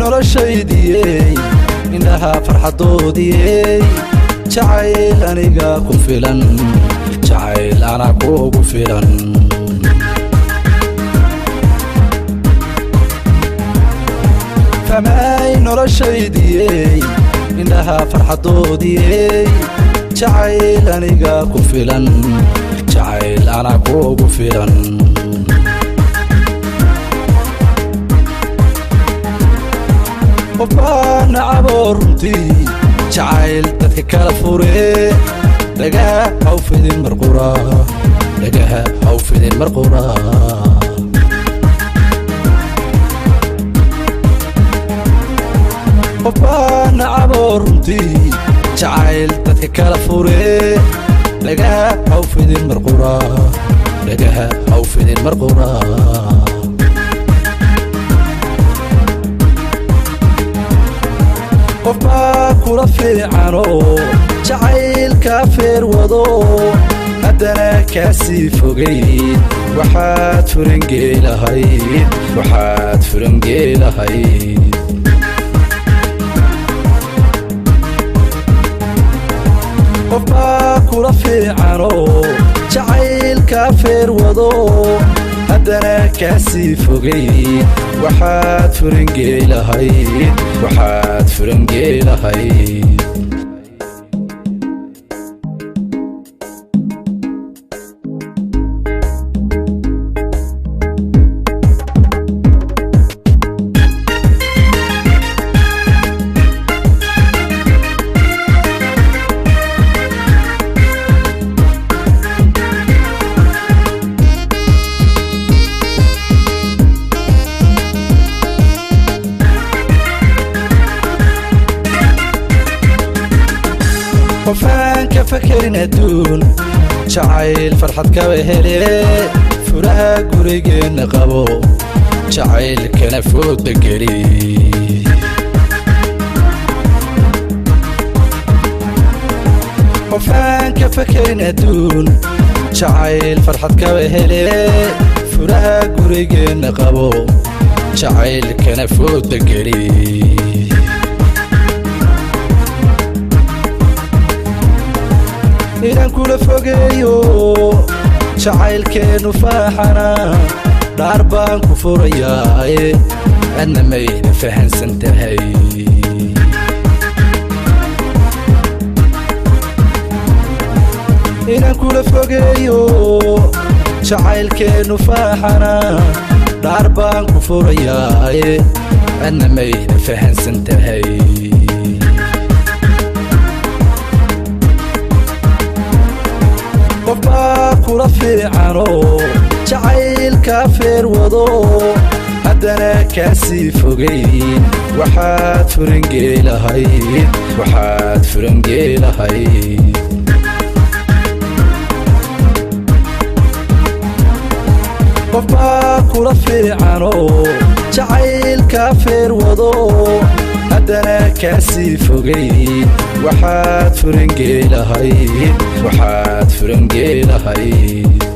noloshaydii indhaha farxadoodii jacayl aniga ku filan jacayl ana kugu filan famay noloshaydii indhaha farxadoodii jacayl aniga ku filan jacayl ana kugu filan وفانا عبورتي جعل تذكر فوري لقاها أو في ذي المرقورة لقاها أو في ذي المرقورة وفانا عبورتي جعل تذكر فوري لقاها أو في ذي المرقورة لقاها أو في ذي المرقورة qofba kula fiicano jacayl kaafir wado haddana kaasii fogayd waxaad furangeelahayd waxaad furangeelahayd qofba kula fiicano jacayl kaafir wado haddana kaasii fogayd waxaad furangeelahayd waxaad furangeelahayd وفان كفكرنا دون جعيل فرحت كوهلي فرها قريقين قبو جعيل كان فوق دقري وفان كفكرنا دون جعيل فرحت كوهلي فرها قريقين قبو جعيل كان فوق دقري إذا كل فوقيو جعل كانوا فاحنا ضربان كفريا أنا ما ينفهم سنتهي إذا كل فوقيو جعل كانوا فاحنا ضربان كفريا أنا ما ينفهم سنتهي qofba kula fiicano jacayl kaafir wado haddana kaasii fogayd waxaad furangeelahayd waxaad furangeelahayd qofba kula fiicano jacayl kaafir wado haddana kaasii fogayd waxaad furangeelahayd waxaad furangeelahayd